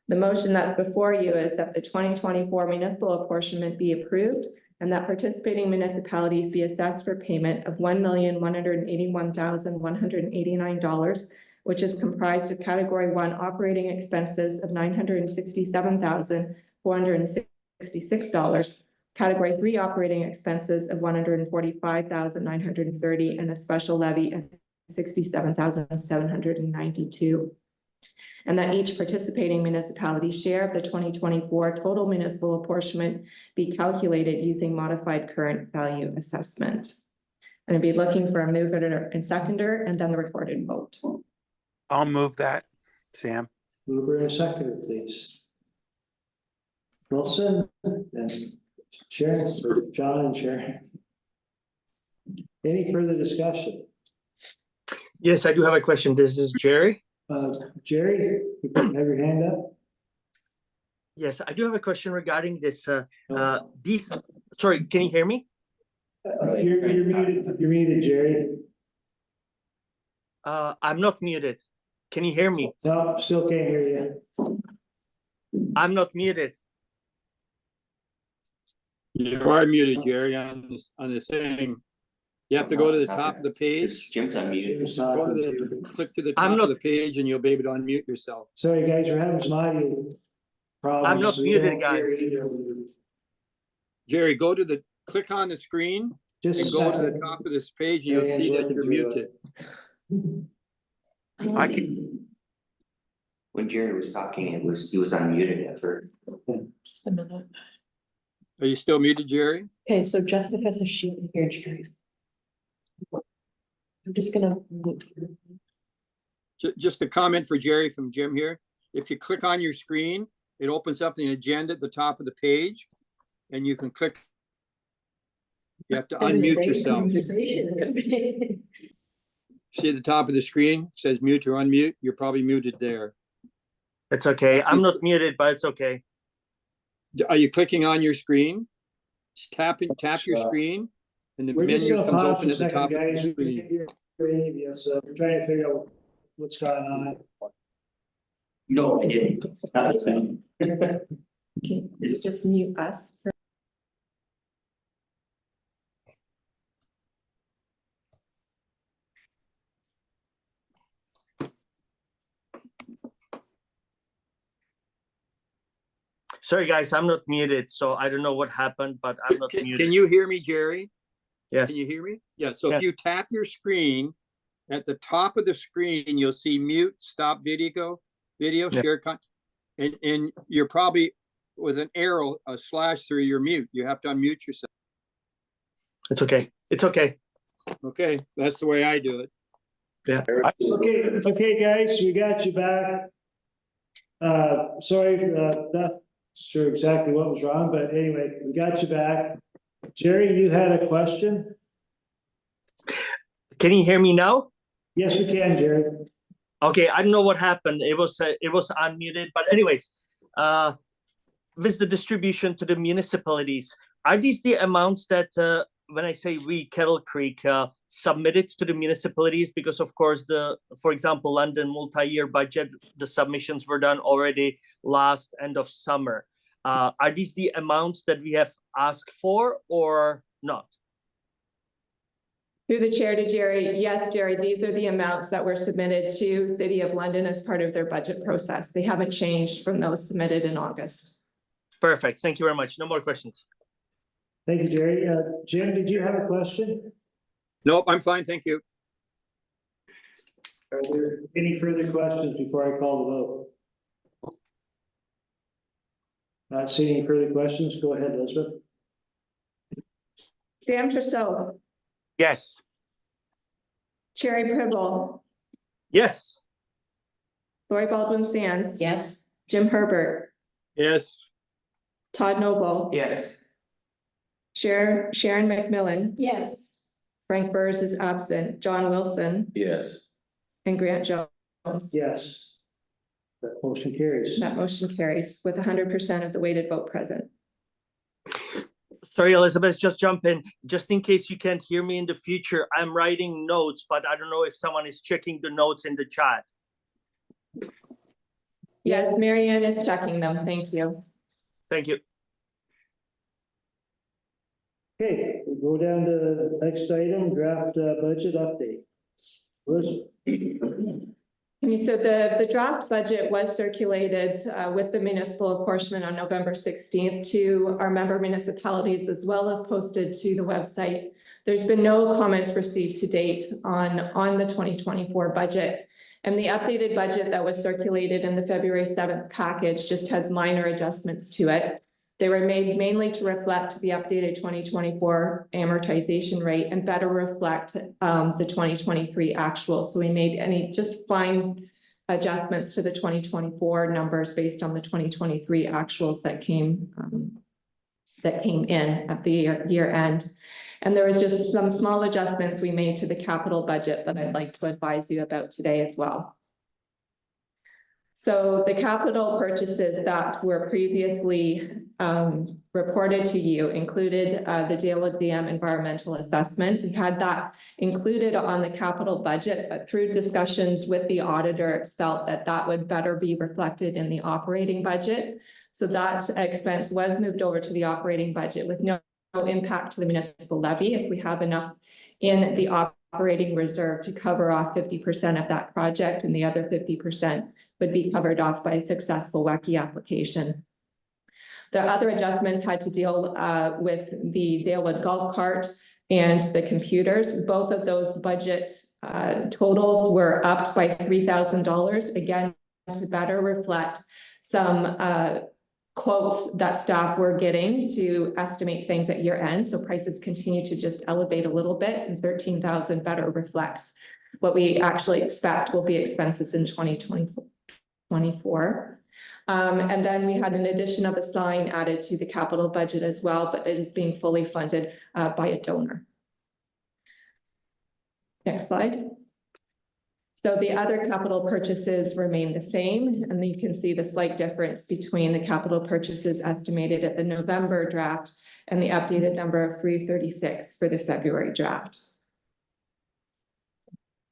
The motion that's before you is that the 2024 municipal apportionment be approved and that participating municipalities be assessed for payment of $1,181,189, which is comprised of Category 1 operating expenses of $967,466, Category 3 operating expenses of $145,930, and a special levy of $67,792. And that each participating municipality's share of the 2024 total municipal apportionment be calculated using modified current value assessment. And I'd be looking for a mover and seconder and then the recorded vote. I'll move that, Sam. Mover and seconder, please. Wilson, then Sharon, or John and Sharon. Any further discussion? Yes, I do have a question. This is Jerry. Jerry, you can have your hand up. Yes, I do have a question regarding this, these, sorry, can you hear me? You're muted, Jerry. I'm not muted. Can you hear me? No, still can't hear you. I'm not muted. You are muted, Jerry, on the same. You have to go to the top of the page. Jim's unmuted. Jim's Go talking to to- the, click to the I'm top not- of the page and you'll be able to unmute yourself. Sorry, guys, we're having some audio problems. I'm not We muted, don't hear guys. either of you. Jerry, click on the screen Just a and go to the second. top of this page and you'll Yeah, see he's that you're looking through muted. I can, When Jared was talking, he was unmuted at first. Just a minute. Are you still muted, Jerry? Okay, so Jessica says she can hear Jerry. I'm just gonna move. Just a comment for Jerry from Jim here. If you click on your screen, it opens up an agenda at the top of the page and you can click. You have to unmute yourself. See at the top of the screen, it says mute or unmute. You're probably muted there. It's okay. I'm not muted, but it's okay. Are you clicking on your screen? Just tap your screen and the We're just menu gonna comes pause open for a at the second, top of the guys. We screen. can't hear any of you, so we're trying to figure out what's going on. No, I didn't. That was me. Okay, just mute us. Sorry, guys, I'm not muted, so I don't know what happened, but I'm not Can muted. you hear me, Jerry? Yes, Can you hear me? Yeah, so Yeah. if you tap your screen, at the top of the screen, you'll see mute, stop video, Yeah. share. And you're probably with an arrow, a slash through your mute. You have to unmute yourself. It's okay. It's okay. Okay, that's the way I do it. Okay, guys, we got you back. Sorry, not sure exactly what was wrong, but anyway, we got you back. Jerry, you had a question? Can you hear me now? Yes, we can, Jerry. Okay, I don't know what happened. It was unmuted, but anyways, with the distribution to the municipalities, are these the amounts that when I say we, Kettle Creek, submitted to the municipalities? Because of course, for example, London multi-year budget, the submissions were done already last end of summer. Are these the amounts that we have asked for or not? Through the chair to Jerry, yes, Jerry, these are the amounts that were submitted to City of London as part of their budget process. They haven't changed from those submitted in August. Perfect. Thank you very much. No more questions. Thank you, Jerry. Jim, did you have a question? Nope, I'm fine, thank you. Are there any further questions before I call the vote? Not seeing any further questions. Go ahead, Elizabeth. Sam Trudeau, Yes. Sherry Pribble, Yes. Lori Baldwin Sands. Yes. Jim Herbert, Yes, Todd Noble. Yes. Sharon McMillan, Yes. Frank Burrs is absent, John Wilson, Yes. and Grant Jones. Yes. That motion carries. That motion carries with 100% of the weighted vote present. Sorry, Elizabeth, just jump in. Just in case you can't hear me in the future, I'm writing notes, but I don't know if someone is checking the notes in the chat. Yes, Marianne is checking them. Thank you. Thank you. Okay, we'll go down to the next item, draft budget update. Elizabeth. So the draft budget was circulated with the municipal apportionment on November 16th to our member municipalities, as well as posted to the website. There's been no comments received to date on the 2024 budget. And the updated budget that was circulated in the February 7th package just has minor adjustments to it. They were made mainly to reflect the updated 2024 amortization rate and better reflect the 2023 actual. So we made any just fine adjustments to the 2024 numbers based on the 2023 actuals that came in at the year end. And there was just some small adjustments we made to the capital budget that I'd like to advise you about today as well. So the capital purchases that were previously reported to you included the Dalewood Dam environmental assessment. We had that included on the capital budget, but through discussions with the auditor, it's felt that that would better be reflected in the operating budget. So that expense was moved over to the operating budget with no impact to the municipal levy, as we have enough in the operating reserve to cover off 50% of that project, and the other 50% would be covered off by a successful WECI application. The other adjustments had to deal with the Dalewood golf cart and the computers. Both of those budget totals were upped by $3,000, again, to better reflect some quotes that staff were getting to estimate things at year end. So prices continue to just elevate a little bit, and 13,000 better reflects what we actually expect will be expenses in 2024. And then we had an addition of a sign added to the capital budget as well, but it is being fully funded by a donor. Next slide. So the other capital purchases remain the same, and you can see the slight difference between the capital purchases estimated at the November draft and the updated number of 336 for the February draft.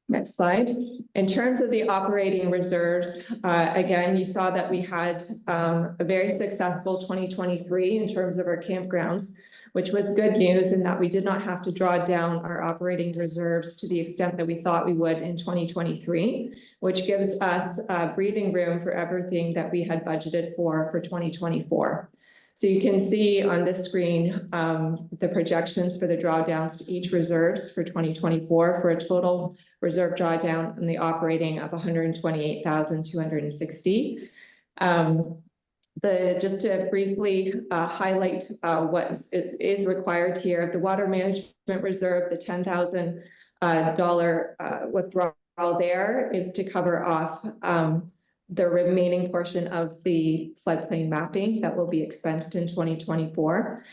Next slide. In terms of the operating reserves, again, you saw that we had a very successful 2023 in terms of our campgrounds, which was good news in that we did not have to draw down our operating reserves to the extent that we thought we would in 2023, which gives us breathing room for everything that we had budgeted for 2024. So you can see on this screen the projections for the drawdowns to each reserves for 2024 for a total reserve drawdown in the operating of 128,260. Just to briefly highlight what is required here, the Water Management Reserve, the $10,000 withdrawal there is to cover off the remaining portion of the floodplain mapping that will be expensed in 2024.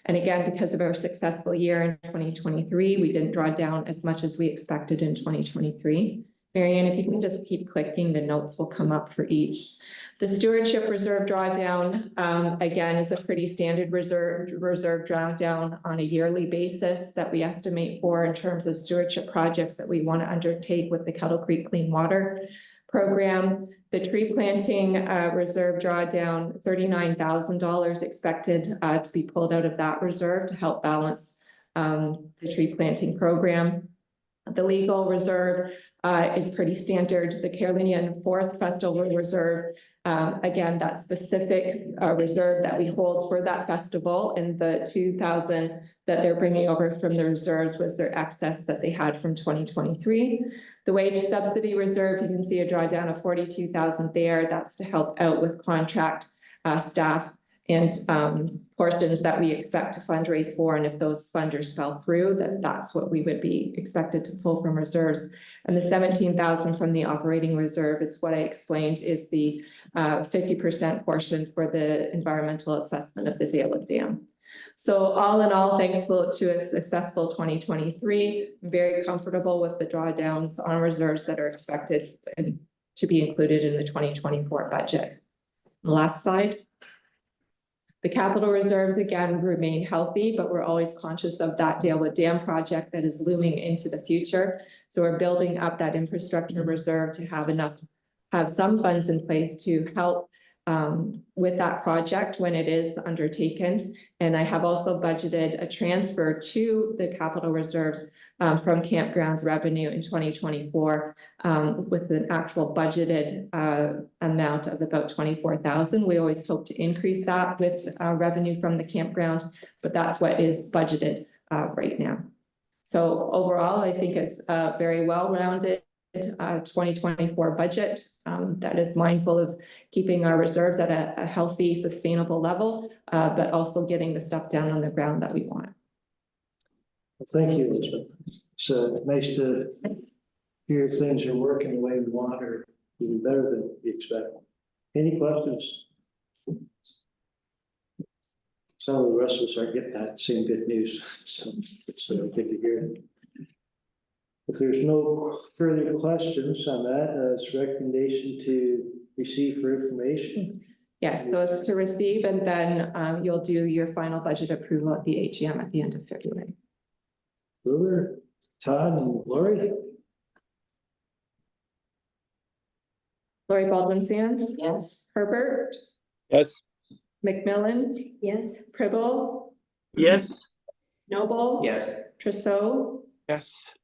And again, because of our successful year in 2023, we didn't draw down as much as we expected in 2023. Marianne, if you can just keep clicking, the notes will come up for each. The Stewardship Reserve drawdown, again, is a pretty standard reserve drawdown on a yearly basis that we estimate for in terms of stewardship projects that we want to undertake with the Kettle Creek Clean Water Program. The tree planting reserve drawdown, $39,000 expected to be pulled out of that reserve to help balance the tree planting program. The legal reserve is pretty standard. The Carolinian Forest Festival Reserve, again, that specific reserve that we hold for that festival, and the $2,000 that they're bringing over from the reserves was their excess that they had from 2023. The wage subsidy reserve, you can see a drawdown of $42,000 there. That's to help out with contract staff and portions that we expect to fundraise for. And if those funders fell through, then that's what we would be expected to pull from reserves. And the $17,000 from the operating reserve is what I explained is the 50% portion for the environmental assessment of the Dale Dam. So all in all, thanks to a successful 2023, I'm very comfortable with the drawdowns on reserves that are expected to be included in the 2024 budget. Last slide. The capital reserves, again, remain healthy, but we're always conscious of that Dalewood Dam project that is looming into the future. So we're building up that infrastructure reserve to have some funds in place to help with that project when it is undertaken. And I have also budgeted a transfer to the capital reserves from campground revenue in 2024 with an actual budgeted amount of about $24,000. We always hope to increase that with revenue from the campground, but that's what is budgeted right now. So overall, I think it's a very well-rounded 2024 budget that is mindful of keeping our reserves at a healthy, sustainable level, but also getting the stuff down on the ground that we want. Well, thank you, Elizabeth. It's nice to hear things are working the way we want or even better than we expect. Any questions? Some of the rest of us aren't getting that same good news, so it's good to hear. If there's no further questions on that, it's a recommendation to receive for information. Yes, so it's to receive, and then you'll do your final budget approval at the AGM at the end of February. Brewer, Todd, and Lori. Lori Baldwin Sands. Yes. Herbert. Yes. McMillan. Yes. Pribble. Yes. Noble. Yes. Trousseau. Yes.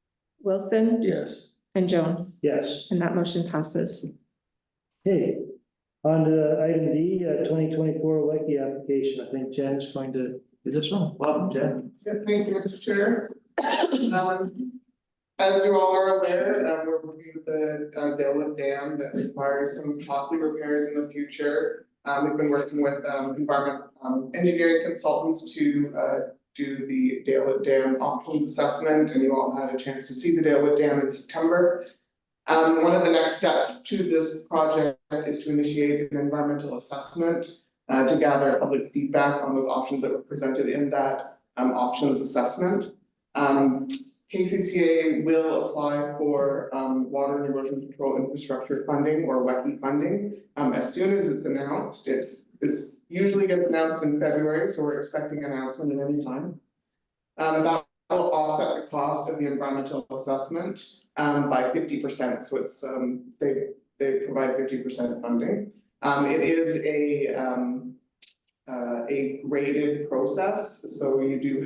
Wilson. Yes. And Jones. Yes. And that motion passes. Okay. On to item D, 2024 WECI application. I think Jen's going to do this one. Welcome, Jen. Thank you, Mr. Chair. As you all are aware, we're working with the Dalewood Dam that requires some costly repairs in the future. We've been working with environment engineering consultants to do the Dalewood Dam options assessment, and you all had a chance to see the Dalewood Dam in September. One of the next steps to this project is to initiate an environmental assessment to gather public feedback on those options that were presented in that options assessment. KCCA will apply for water and erosion control infrastructure funding, or WECI funding, as soon as it's announced. It is usually gets announced in February, so we're expecting an announcement at any time. That will offset the cost of the environmental assessment by 50%. So it's they provide 50% funding. It is a graded process. So they do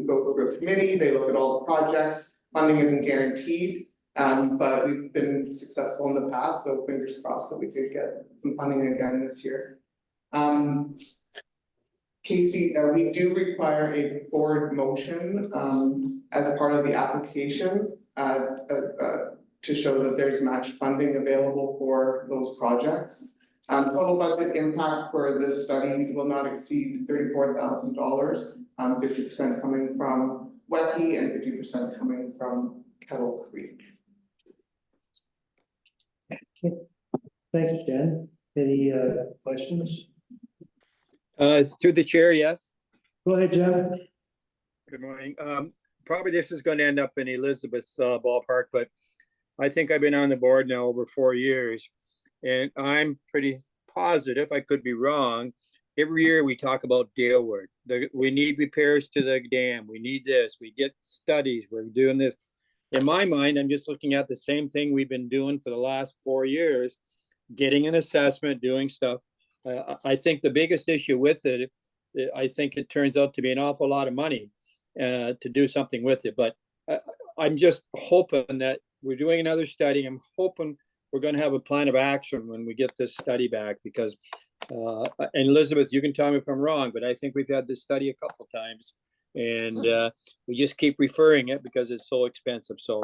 go through a committee, they look at all the projects. Funding isn't guaranteed, but we've been successful in the past, so fingers crossed that we could get some funding again this year. Casey, we do require a board motion as a part of the application to show that there's match funding available for those projects. Total budget impact for this study will not exceed $34,000, 50% coming from WECI and 50% coming from Kettle Creek. Thanks, Jen. Any questions? Through the chair, yes. Go ahead, Jen. Good morning. Probably this is going to end up in Elizabeth's ballpark, but I think I've been on the board now over 4 years. And I'm pretty positive, I could be wrong. Every year we talk about Daleward. We need repairs to the dam. We need this. We get studies. We're doing this. In my mind, I'm just looking at the same thing we've been doing for the last 4 years, getting an assessment, doing stuff. I think the biggest issue with it, I think it turns out to be an awful lot of money to do something with it. But I'm just hoping that we're doing another study. I'm hoping we're going to have a plan of action when we get this study back, because, and Elizabeth, you can tell me if I'm wrong, but I think we've had this study a couple of times, and we just keep referring it because it's so expensive. So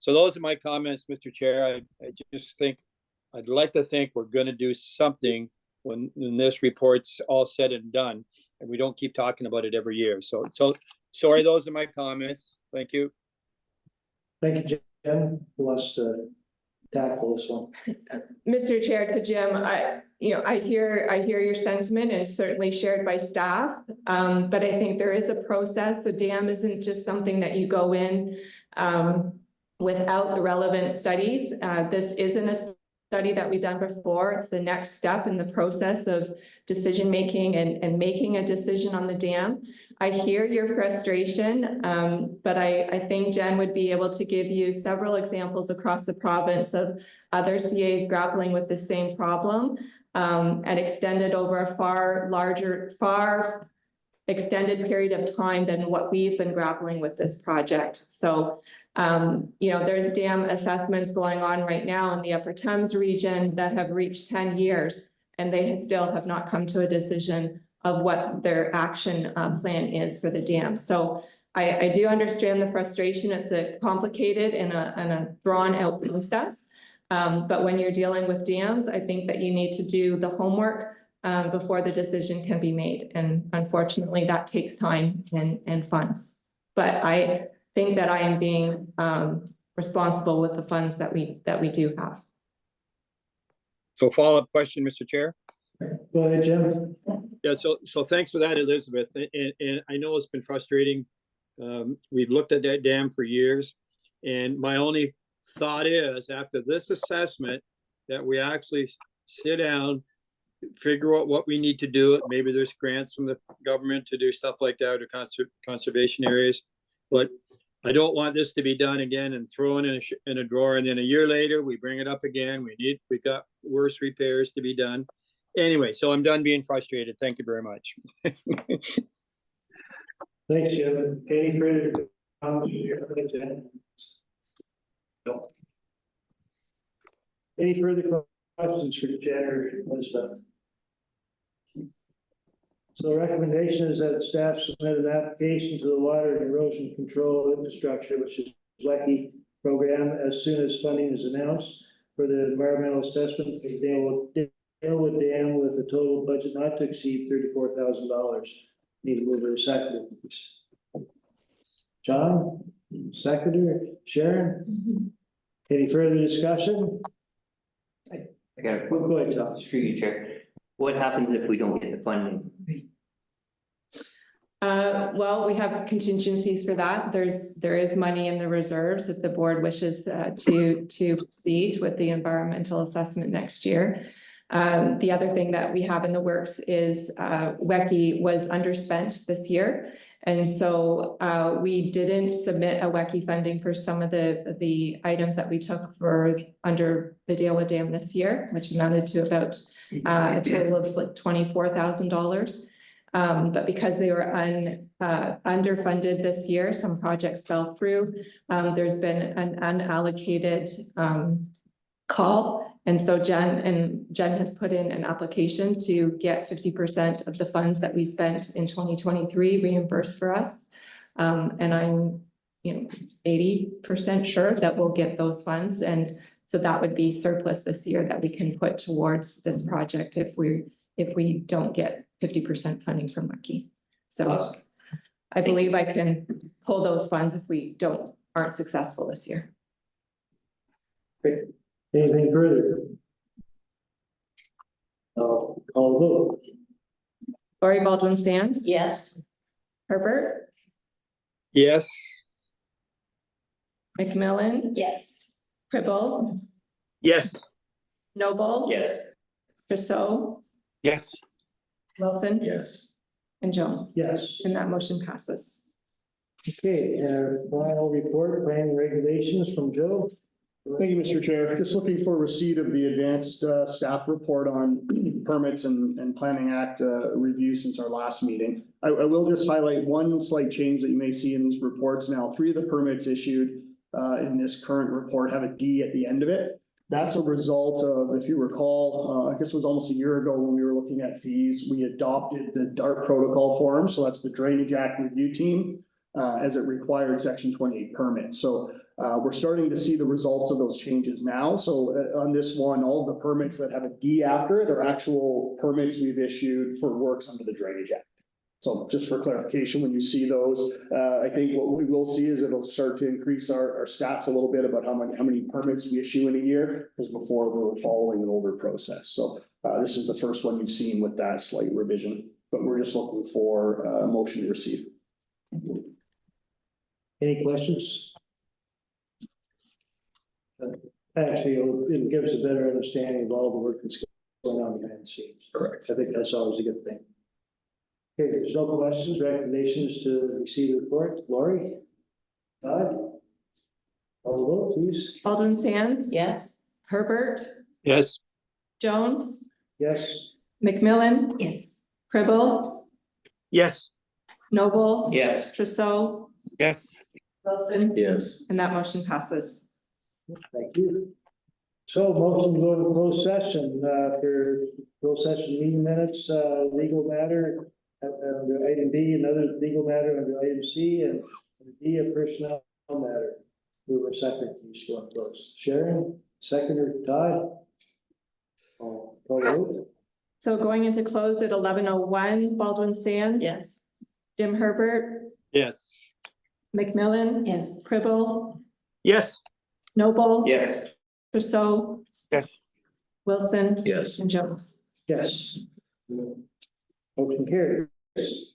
those are my comments, Mr. Chair. I just think, I'd like to think we're going to do something when this report's all said and done, and we don't keep talking about it every year. So sorry, those are my comments. Thank you. Thank you, Jen. Who wants to tackle this one? Mr. Chair, to Jim, I hear your sentiment, and it's certainly shared by staff. But I think there is a process. The dam isn't just something that you go in without the relevant studies. This isn't a study that we've done before. It's the next step in the process of decision-making and making a decision on the dam. I hear your frustration, but I think Jen would be able to give you several examples across the province of other CAs grappling with the same problem, and extended over a far extended period of time than what we've been grappling with this project. So there's dam assessments going on right now in the Upper Thames region that have reached 10 years, and they still have not come to a decision of what their action plan is for the dam. So I do understand the frustration. It's a complicated and a drawn out process. But when you're dealing with dams, I think that you need to do the homework before the decision can be made. And unfortunately, that takes time and funds. But I think that I am being responsible with the funds that we do have. So follow-up question, Mr. Chair. Go ahead, Jim. Yeah, so thanks for that, Elizabeth. And I know it's been frustrating. We've looked at that dam for years. And my only thought is, after this assessment, that we actually sit down, figure out what we need to do. Maybe there's grants from the government to do stuff like that, or conservation areas. But I don't want this to be done again and thrown in a drawer, and then a year later we bring it up again. We got worse repairs to be done. Anyway, so I'm done being frustrated. Thank you very much. Thanks, Jim. Any further comments? No. Any further questions for Jen or Elizabeth? So the recommendation is that staff submit an application to the Water and Erosion Control Infrastructure, which is WECI program, as soon as funding is announced for the environmental assessment for the Daleward Dam with a total budget not to exceed $34,000. Need to move to a second, please. John, seconder, Sharon? Any further discussion? I got a Go ahead, Tom. through you, Chair. What happens if we don't get the funding? Well, we have contingencies for that. There is money in the reserves if the board wishes to proceed with the environmental assessment next year. The other thing that we have in the works is WECI was underspent this year. And so we didn't submit a WECI funding for some of the items that we took for under the Daleward Dam this year, which amounted to about a total of like $24,000. But because they were underfunded this year, some projects fell through. There's been an unallocated call. And so Jen has put in an application to get 50% of the funds that we spent in 2023 reimbursed for us. And I'm 80% sure that we'll get those funds. And So that would be surplus this year that we can put towards this project if we don't get 50% funding from Lucky. So Awesome. I believe I can pull those funds if we aren't successful this year. Anything further? I'll call the vote. Lori Baldwin Sands, Yes. Herbert, Yes. McMillan, Yes. Cribble, Yes. Noble. Yes. Trousseau, Yes. Wilson. Yes. And Jones. Yes. And that motion passes. Okay, final report, planning regulations from Joe. Thank you, Mr. Chair. Just looking for receipt of the advanced staff report on permits and Planning Act review since our last meeting. I will just highlight one slight change that you may see in these reports now. 3 of the permits issued in this current report have a D at the end of it. That's a result of, if you recall, I guess it was almost a year ago when we were looking at fees, we adopted the DART protocol form. So that's the Drainage Act review team as it required Section 28 permits. So we're starting to see the results of those changes now. So on this one, all the permits that have a D after it are actual permits we've issued for works under the Drainage Act. So just for clarification, when you see those, I think what we will see is it'll start to increase our stats a little bit about how many permits we issue in a year, because before we were following an older process. So this is the first one you've seen with that slight revision, but we're just looking for a motion to receive. Any questions? Actually, it'll give us a better understanding of all the work that's going on behind the scenes. Correct. I think that's always a good thing. Okay, if there's no questions, recommendations to receive the report. Lori? Todd? Call the vote, please. Baldwin Sands. Yes. Herbert, Yes. Jones, Yes. McMillan, Yes. Cribble, Yes. Noble. Yes. Trousseau, Yes. Wilson. Yes. And that motion passes. Thank you. So motion to go to closed session, for closed session meeting minutes, legal matter, under item B, another legal matter under item C, and D, a personnel matter. Move a second, please go and close. Sharon, seconder, Todd? Call the vote. So going into close at 11:01, Baldwin Sands. Yes. Jim Herbert, Yes. McMillan. Yes. Cribble, Yes. Noble. Yes. Trousseau, Yes. Wilson. Yes. And Jones. Yes. Motion carries.